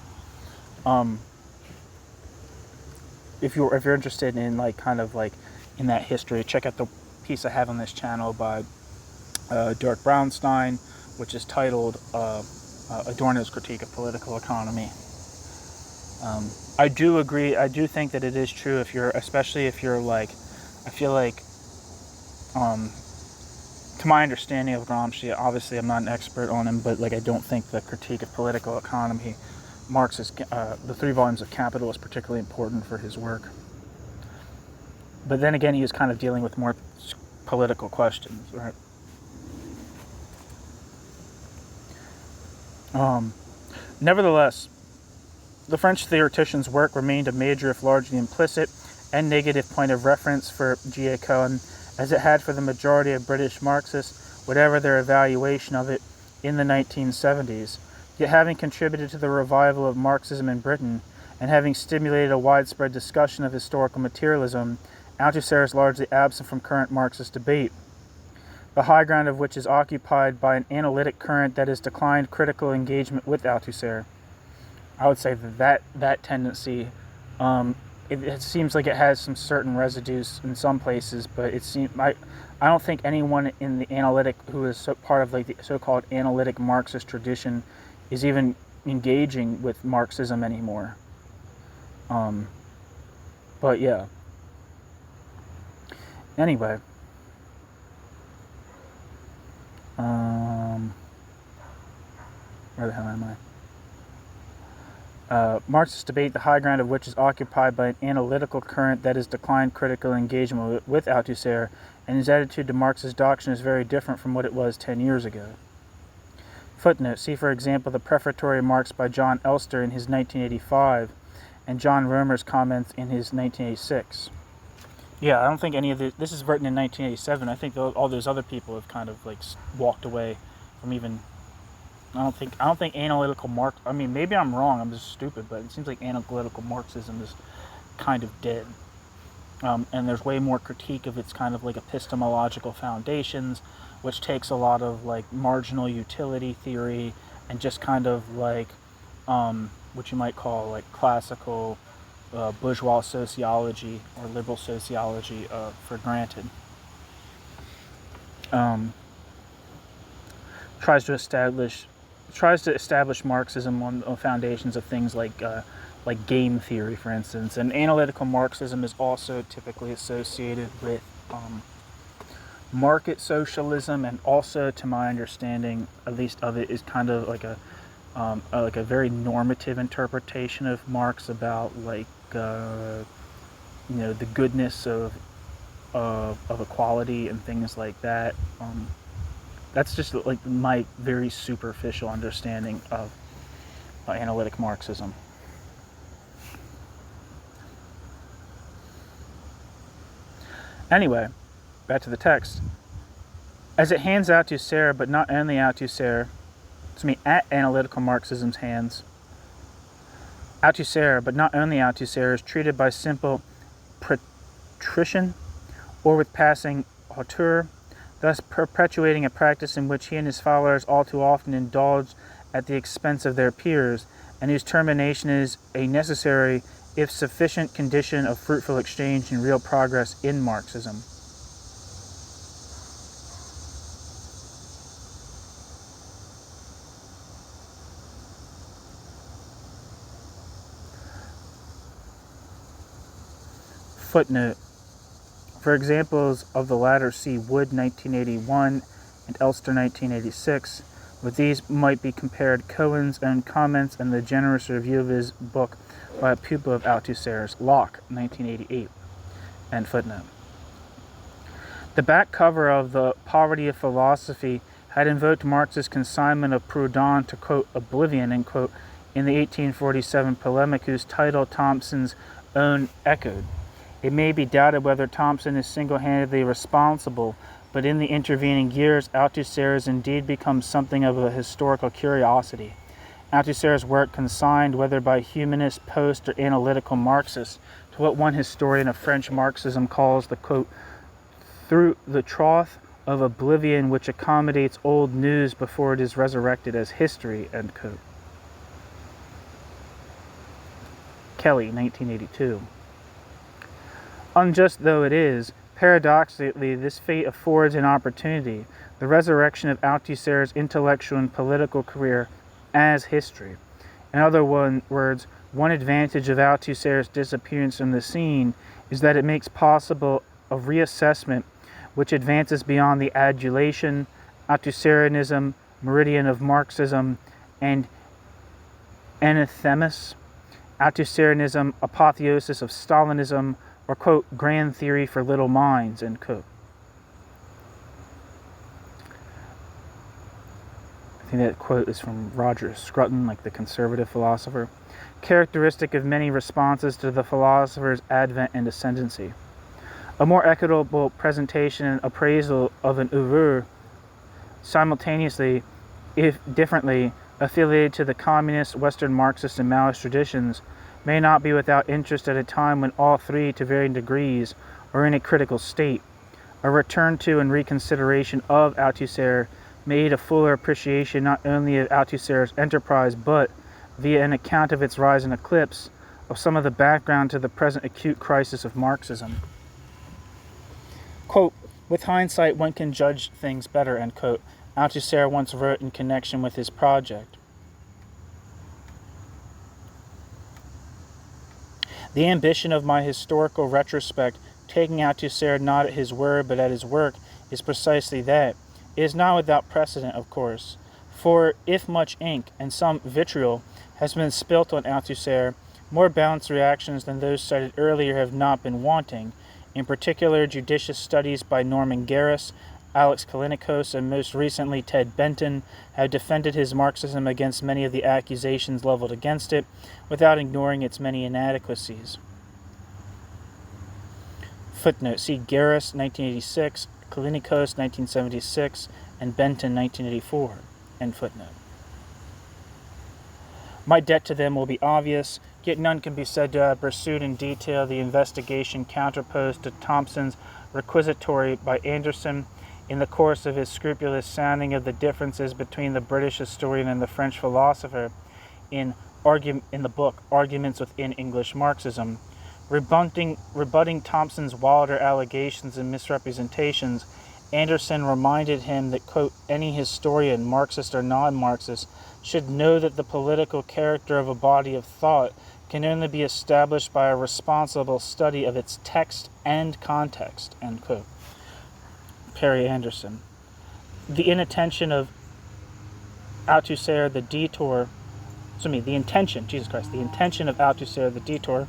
If you're interested in like kind of like in that history, check out the piece I have on this channel by Dirk Braunstein, which is titled Adorno's Critique of Political Economy. I do agree. I do think that it is true especially if you're like, I feel like, to my understanding of Gramsci, obviously I'm not an expert on him, but like I don't think the Critique of Political Economy, Marx's the 3 volumes of Capital, is particularly important for his work. But then again, he was kind of dealing with more political questions, right? Nevertheless, the French theoretician's work remained a major, if largely implicit, and negative point of reference for G.A. Cohen, as it had for the majority of British Marxists, whatever their evaluation of it in the 1970s. Yet having contributed to the revival of Marxism in Britain, and having stimulated a widespread discussion of historical materialism, Althusser is largely absent from current Marxist debate, the high ground of which is occupied by an analytic current that has declined critical engagement with Althusser. I would say that tendency, it seems like it has some certain residues in some places, but I don't think anyone in the analytic who is part of like the so-called analytic Marxist tradition is even engaging with Marxism anymore. But yeah. Anyway. Where the hell am I? Marxist debate, the high ground of which is occupied by an analytical current that has declined critical engagement with Althusser, and his attitude to Marxist doctrine is very different from what it was 10 years ago. Footnote, see for example the prefatory remarks by John Elster in his 1985, and John Romer's comments in his 1986. Yeah, I don't think any of this is written in 1987. I think all those other people have kind of like walked away from even. I don't think analytical Marx. I mean, maybe I'm wrong. I'm just stupid, but it seems like analytical Marxism is kind of dead. And there's way more critique of its kind of like epistemological foundations, which takes a lot of like marginal utility theory and just kind of like what you might call like classical bourgeois sociology or liberal sociology for granted. Tries to establish Marxism on foundations of things like game theory, for instance. And analytical Marxism is also typically associated with market socialism, and also, to my understanding, at least of it, is kind of like a very normative interpretation of Marx about like the goodness of equality and things like that. That's just like my very superficial understanding of analytic Marxism. Anyway, back to the text. As it hands Althusser, but not only Althusser, at analytical Marxism's hands, Althusser, but not only Althusser, is treated by simple nutrition, or with passing hauteur, thus perpetuating a practice in which he and his followers all too often indulge at the expense of their peers, and whose termination is a necessary, if sufficient, condition of fruitful exchange and real progress in Marxism. Footnote. For examples of the latter, see Wood 1981 and Elster 1986. With these might be compared Cohen's own comments and the generous review of his book by a pupil of Althusser's, Locke 1988. End footnote. The back cover of The Poverty of Philosophy had invoked Marx's consignment of Proudhon to, quote, oblivion, end quote, in the 1847 polemic whose title Thompson's own echoed. It may be doubted whether Thompson is single-handedly responsible, but in the intervening years, Althusser has indeed become something of a historical curiosity. Althusser's work consigned, whether by humanist, post, or analytical Marxists, to what one historian of French Marxism calls the, quote, through the trough of oblivion which accommodates old news before it is resurrected as history, end quote. Kelly, 1982. Unjust though it is, paradoxically, this fate affords an opportunity, the resurrection of Althusser's intellectual and political career as history. In other words, one advantage of Althusser's disappearance from the scene is that it makes possible a reassessment which advances beyond the adulation, Althusserianism, meridian of Marxism, and anathemas, Althusserianism, apotheosis of Stalinism, or, quote, grand theory for little minds, end quote. I think that quote is from Roger Scruton, like the conservative philosopher. Characteristic of many responses to the philosopher's advent and ascendancy. A more equitable presentation and appraisal of an oeuvre, simultaneously, if differently, affiliated to the communist, Western Marxist, and Maoist traditions, may not be without interest at a time when all three, to varying degrees, are in a critical state. A return to and reconsideration of Althusser made a fuller appreciation not only of Althusser's enterprise, but, via an account of its rise and eclipse, of some of the background to the present acute crisis of Marxism. Quote, with hindsight one can judge things better, end quote, Althusser once wrote in connection with his project. The ambition of my historical retrospect, taking Althusser not at his word but at his work, is precisely that. It is not without precedent, of course. For if much ink and some vitriol has been spilt on Althusser, more balanced reactions than those cited earlier have not been wanting. In particular, judicious studies by Norman Garris, Alex Kalinikos, and most recently Ted Benton have defended his Marxism against many of the accusations leveled against it, without ignoring its many inadequacies. Footnote, see Garris, 1986, Kalinikos, 1976, and Benton, 1984. End footnote. My debt to them will be obvious, yet none can be said to have pursued in detail the investigation counterposed to Thompson's requisitory by Anderson in the course of his scrupulous sounding of the differences between the British historian and the French philosopher in the book Arguments Within English Marxism. Rebutting Thompson's wilder allegations and misrepresentations, Anderson reminded him that, quote, any historian, Marxist or non-Marxist, should know that the political character of a body of thought can only be established by a responsible study of its text and context, end quote. Perry Anderson. The inattention of Althusser, the Detour, the intention of Althusser, the Detour,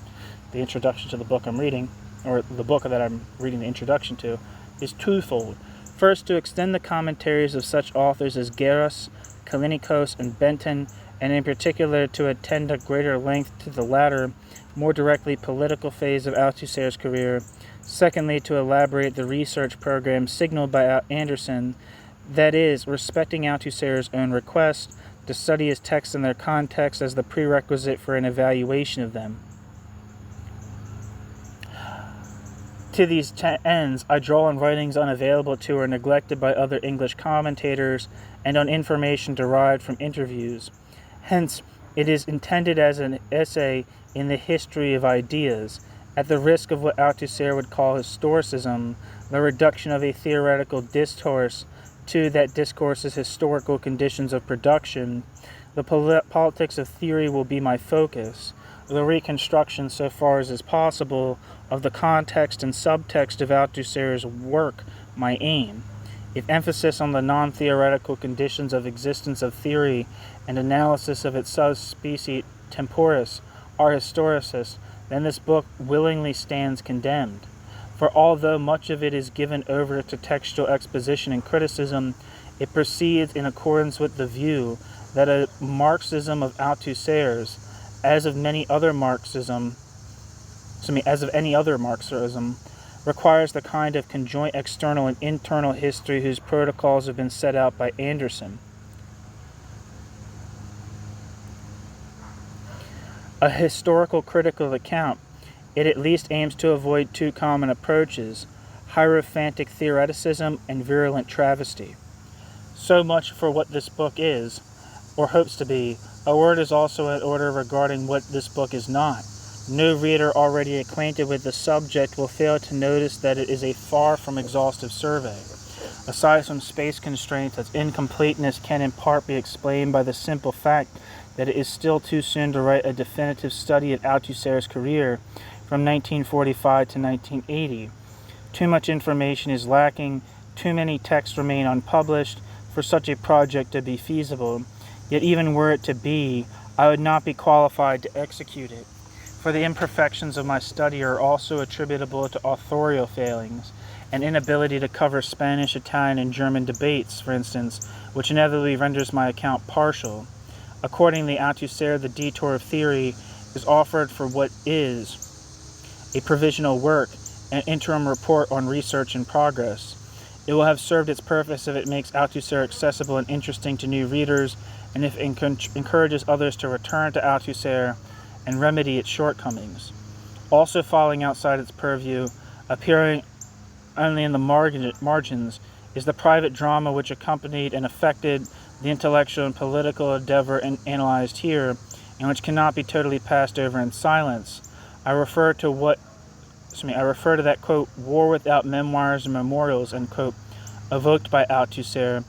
the introduction to the book I'm reading, or the book that I'm reading the introduction to, is twofold. First, to extend the commentaries of such authors as Garris, Kalinikos, and Benton, and in particular to attend at greater length to the latter, more directly political phase of Althusser's career. Secondly, to elaborate the research program signaled by Anderson, that is, respecting Althusser's own request, to study his texts in their context as the prerequisite for an evaluation of them. To these ends, I draw on writings unavailable to or neglected by other English commentators, and on information derived from interviews. Hence, it is intended as an essay in the history of ideas, at the risk of what Althusser would call historicism, the reduction of a theoretical discourse to that discourse's historical conditions of production. The politics of theory will be my focus, the reconstruction, so far as is possible, of the context and subtext of Althusser's work my aim. If emphasis on the non-theoretical conditions of existence of theory and analysis of its subspecies temporis are historicist, then this book willingly stands condemned. For although much of it is given over to textual exposition and criticism, it proceeds in accordance with the view that a Marxism of Althusser's, as of any other Marxism, requires the kind of conjoint external and internal history whose protocols have been set out by Anderson. A historical critical account, it at least aims to avoid two common approaches, hierophantic theoreticism and virulent travesty. So much for what this book is, or hopes to be. A word is also in order regarding what this book is not. No reader already acquainted with the subject will fail to notice that it is a far from exhaustive survey. Aside from space constraints, its incompleteness can in part be explained by the simple fact that it is still too soon to write a definitive study of Althusser's career from 1945 to 1980. Too much information is lacking, too many texts remain unpublished for such a project to be feasible. Yet even were it to be, I would not be qualified to execute it, for the imperfections of my study are also attributable to authorial failings, an inability to cover Spanish, Italian, and German debates, for instance, which inevitably renders my account partial. Accordingly, Althusser, the Detour of Theory, is offered for what is a provisional work, an interim report on research in progress. It will have served its purpose if it makes Althusser accessible and interesting to new readers, and if it encourages others to return to Althusser and remedy its shortcomings. Also falling outside its purview, appearing only in the margins, is the private drama which accompanied and affected the intellectual and political endeavor analyzed here, and which cannot be totally passed over in silence. I refer to that, quote, war without memoirs and memorials, end quote, evoked by Althusser,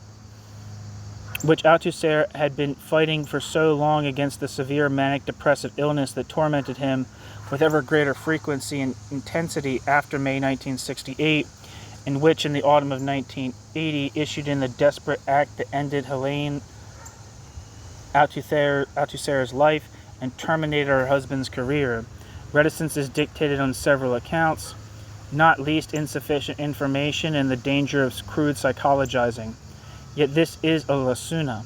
which Althusser had been fighting for so long against the severe manic depressive illness that tormented him with ever greater frequency and intensity after May 1968, and which in the autumn of 1980 issued in the desperate act that ended Helene Althusser's life and terminated her husband's career. Reticence is dictated on several accounts, not least insufficient information and the danger of crude psychologizing. Yet this is a lacuna,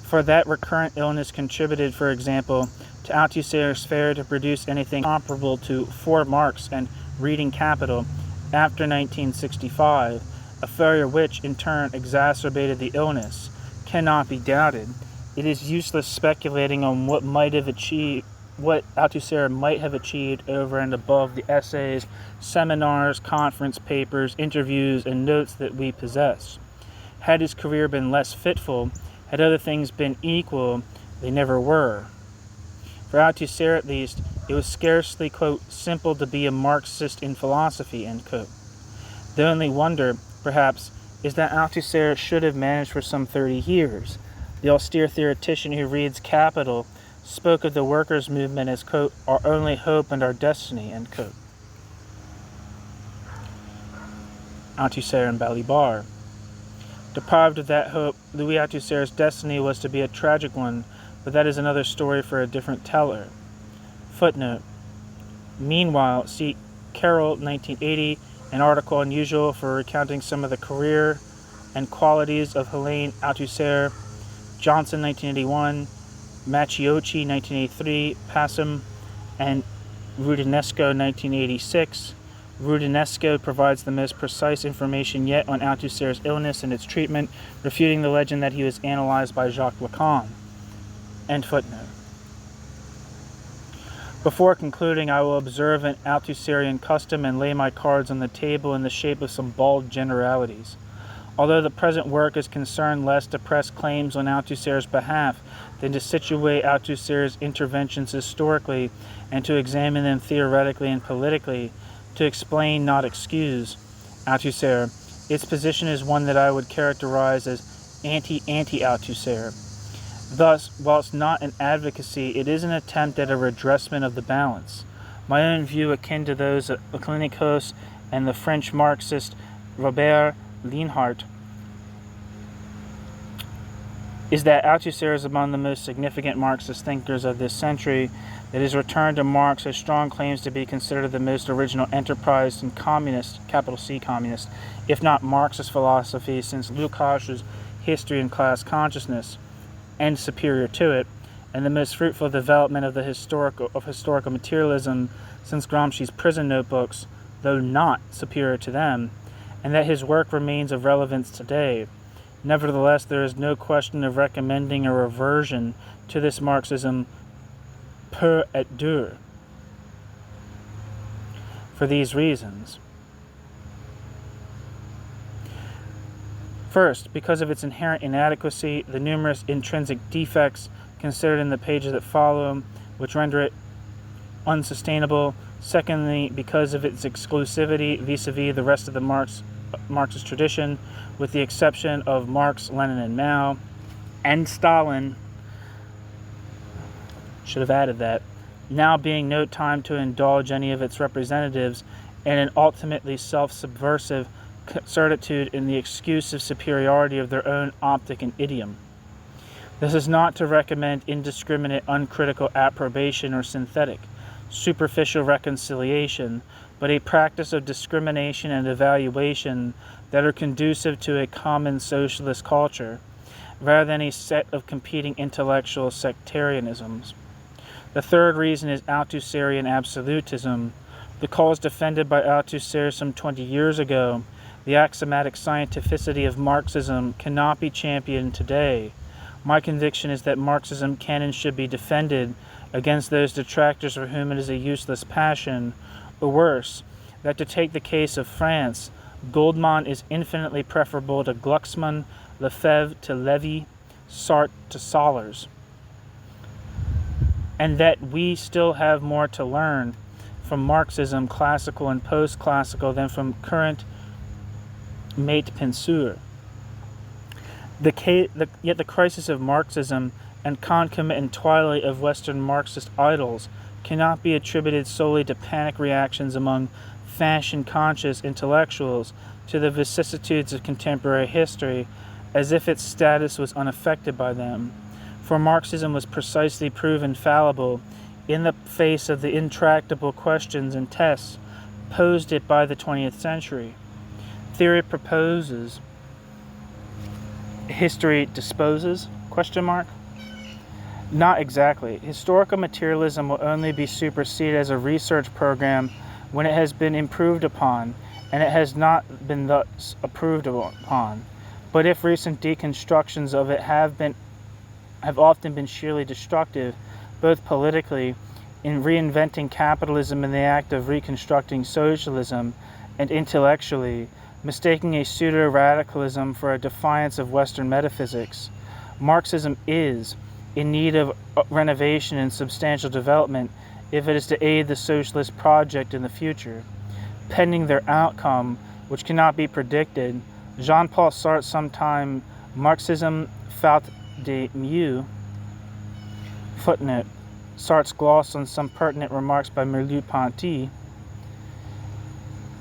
for that recurrent illness contributed, for example, to Althusser's failure to produce anything comparable to For Marx and Reading Capital after 1965, a failure which, in turn, exacerbated the illness, cannot be doubted. It is useless speculating on what Althusser might have achieved over and above the essays, seminars, conference papers, interviews, and notes that we possess. Had his career been less fitful, had other things been equal, they never were. For Althusser, at least, it was scarcely, quote, simple to be a Marxist in philosophy, end quote. The only wonder, perhaps, is that Althusser should have managed for some 30 years. The austere theoretician who reads Capital spoke of the workers' movement as, quote, our only hope and our destiny, end quote. Althusser and Balibar. Deprived of that hope, Louis Althusser's destiny was to be a tragic one, but that is another story for a different teller. Footnote. Meanwhile, see Carroll, 1980, an article unusual for recounting some of the career and qualities of Helene Althusser, Johnson, 1981, Macciocchi, 1983, Passam, and Rudinesco, 1986. Rudinesco provides the most precise information yet on Althusser's illness and its treatment, refuting the legend that he was analyzed by Jacques Lacan. End footnote. Before concluding, I will observe an Althusserian custom and lay my cards on the table in the shape of some bald generalities. Although the present work is concerned less to press claims on Althusser's behalf than to situate Althusser's interventions historically and to examine them theoretically and politically, to explain, not excuse, Althusser, its position is one that I would characterize as anti-Althusser. Thus, whilst not an advocacy, it is an attempt at a redressment of the balance. My own view, akin to those of Clinicos and the French Marxist Robert Lienhardt, is that Althusser is among the most significant Marxist thinkers of this century, that his return to Marx has strong claims to be considered the most original enterprise in communist, capital C communist, if not Marxist philosophy since Lukács's History and Class Consciousness, and superior to it, and the most fruitful development of the historical materialism since Gramsci's prison notebooks, though not superior to them, and that his work remains of relevance today. Nevertheless, there is no question of recommending a reversion to this Marxism pur et dur. For these reasons. First, because of its inherent inadequacy, the numerous intrinsic defects considered in the pages that follow, which render it unsustainable. Secondly, because of its exclusivity vis-a-vis the rest of the Marxist tradition, with the exception of Marx, Lenin, and Mao, and Stalin, should have added that, now being no time to indulge any of its representatives in an ultimately self-subversive certitude in the exclusive superiority of their own optic and idiom. This is not to recommend indiscriminate, uncritical approbation or synthetic, superficial reconciliation, but a practice of discrimination and evaluation that are conducive to a common socialist culture, rather than a set of competing intellectual sectarianisms. The third reason is Althusserian absolutism. The cause defended by Althusser some 20 years ago, the axiomatic scientificity of Marxism, cannot be championed today. My conviction is that Marxism can and should be defended against those detractors for whom it is a useless passion, or worse, that to take the case of France, Goldman is infinitely preferable to Glucksmann, Lefebvre to Levy, Sartre to Sollers, and that we still have more to learn from Marxism, classical and post-classical, than from current mate penseur. Yet the crisis of Marxism and concomitant twilight of Western Marxist idols cannot be attributed solely to panic reactions among fashion-conscious intellectuals to the vicissitudes of contemporary history, as if its status was unaffected by them. For Marxism was precisely proven fallible in the face of the intractable questions and tests posed it by the 20th century. Theory proposes, history disposes? ? Not exactly. Historical materialism will only be superseded as a research program when it has been improved upon, and it has not been thus approved upon. But if recent deconstructions of it have often been sheerly destructive, both politically, in reinventing capitalism in the act of reconstructing socialism, and intellectually, mistaking a pseudo-radicalism for a defiance of Western metaphysics, Marxism is in need of renovation and substantial development if it is to aid the socialist project in the future. Pending their outcome, which cannot be predicted, Jean-Paul Sartre sometime Marxism faute de mieux, footnote, Sartre's gloss on some pertinent remarks by Merleau-Ponty,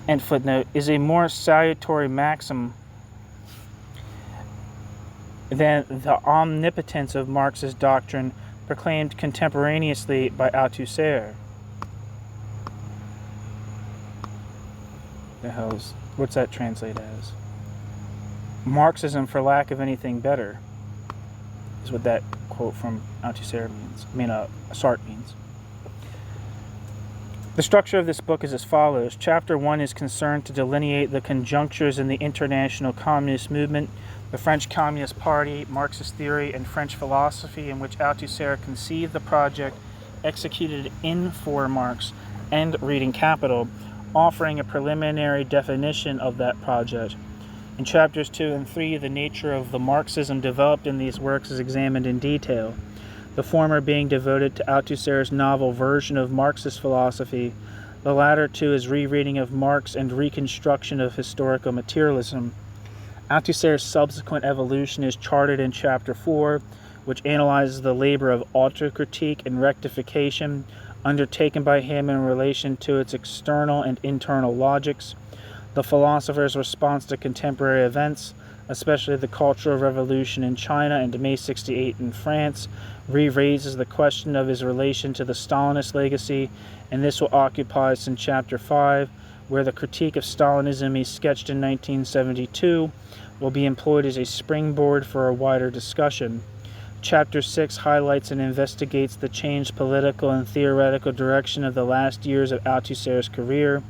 and footnote, is a more salutary maxim than the omnipotence of Marxist doctrine proclaimed contemporaneously by Althusser. What's that translate as? Marxism for lack of anything better is what that quote from Althusser means. Sartre means. The structure of this book is as follows. Chapter 1 is concerned to delineate the conjunctures in the international communist movement, the French Communist Party, Marxist theory, and French philosophy in which Althusser conceived the project executed in For Marx and Reading Capital, offering a preliminary definition of that project. In chapters 2 and 3, the nature of the Marxism developed in these works is examined in detail, the former being devoted to Althusser's novel version of Marxist philosophy, the latter to his rereading of Marx and reconstruction of historical materialism. Althusser's subsequent evolution is charted in chapter 4, which analyzes the labor of autocritique and rectification undertaken by him in relation to its external and internal logics, the philosopher's response to contemporary events, especially the Cultural Revolution in China and May 68 in France, re-raises the question of his relation to the Stalinist legacy, and this will occupy us in chapter 5, where the critique of Stalinism he sketched in 1972 will be employed as a springboard for a wider discussion. Chapter 6 highlights and investigates the changed political and theoretical direction of the last years of Althusser's career,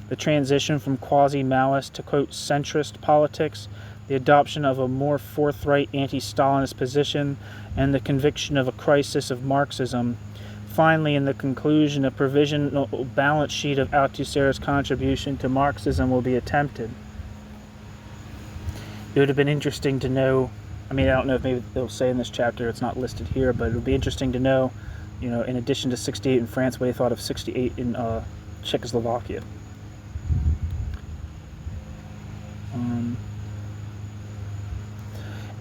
the transition from quasi-Maoist to, quote, centrist politics, the adoption of a more forthright anti-Stalinist position, and the conviction of a crisis of Marxism. Finally, in the conclusion, a provisional balance sheet of Althusser's contribution to Marxism will be attempted. It would have been interesting to know, I don't know if maybe they'll say in this chapter, it's not listed here, but it would be interesting to know, in addition to 68 in France, what he thought of 68 in Czechoslovakia.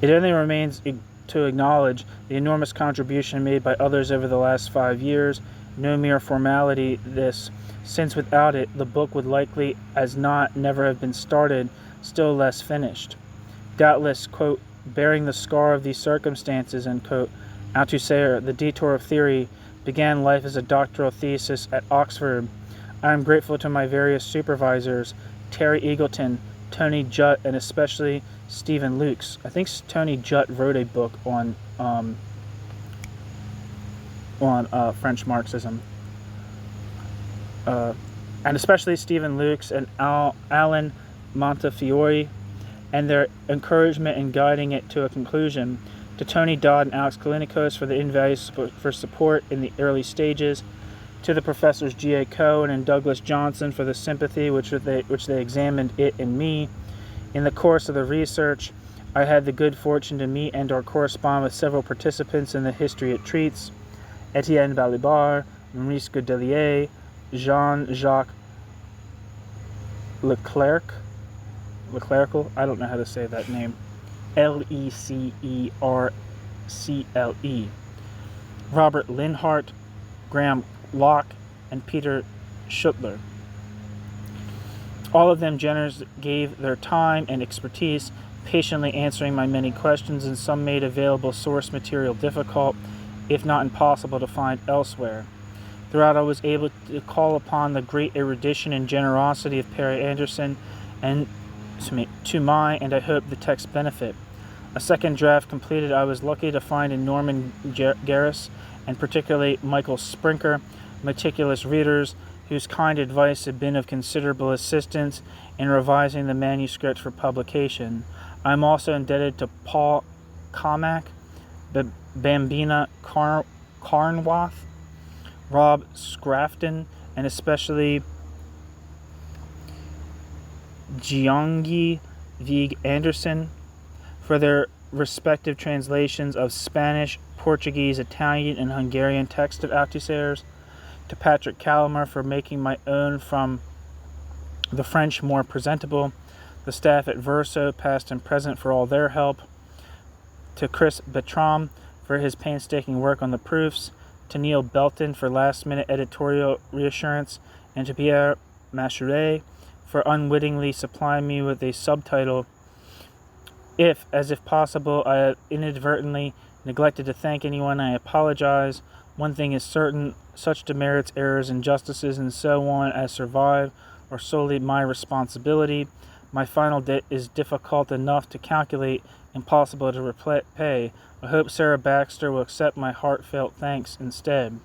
It only remains to acknowledge the enormous contribution made by others over the last 5 years. No mere formality this, since without it the book would likely as not never have been started, still less finished. Doubtless, quote, bearing the scar of these circumstances, end quote, Althusser, The Detour of Theory, began life as a doctoral thesis at Oxford. I am grateful to my various supervisors, Terry Eagleton, Tony Jutt, and especially Stephen Lukes. I think Tony Jutt wrote a book on French Marxism. And especially Stephen Lukes and Alan Montefiore, and their encouragement in guiding it to a conclusion. To Tony Dodd and Alex Kalinikos for the invaluable support in the early stages. To the professors G.A. Cohen and Douglas Johnson for the sympathy which they examined it in me. In the course of the research, I had the good fortune to meet and or correspond with several participants in the history it treats: Etienne Balibar, Maurice Godelier, Jean-Jacques Leclerc, I don't know how to say that name, Lecercle, Robert Linhart, Graham Locke, and Peter Schuttler. All of them generously gave their time and expertise, patiently answering my many questions, and some made available source material difficult, if not impossible, to find elsewhere. Throughout, I was able to call upon the great erudition and generosity of Perry Anderson, and to my, and I hope, the text benefit. A second draft completed, I was lucky to find in Norman Garris, and particularly Michael Sprinker, meticulous readers whose kind advice had been of considerable assistance in revising the manuscript for publication. I am also indebted to Paul Comack, Bambina Carnwath, Rob Scrafton, and especially Gyeonggi Vig Anderson for their respective translations of Spanish, Portuguese, Italian, and Hungarian text of Althusser's, to Patrick Calamer for making my own from the French more presentable, the staff at Verso, past and present, for all their help, to Chris Bertram for his painstaking work on the proofs, to Neil Belton for last-minute editorial reassurance, and to Pierre Machuret for unwittingly supplying me with a subtitle. If possible, I have inadvertently neglected to thank anyone, I apologize. One thing is certain, such demerits, errors, injustices, and so on as survive are solely my responsibility. My final debt is difficult enough to calculate, impossible to repay. I hope Sarah Baxter will accept my heartfelt thanks instead.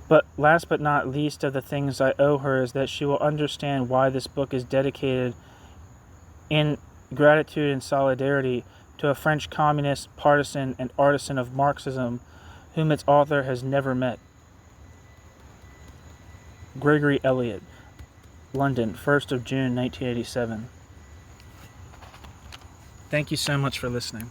But last but not least of the things I owe her is that she will understand why this book is dedicated in gratitude and solidarity to a French communist, partisan, and artisan of Marxism, whom its author has never met. Gregory Elliot, London, 1st of June, 1987. Thank you so much for listening.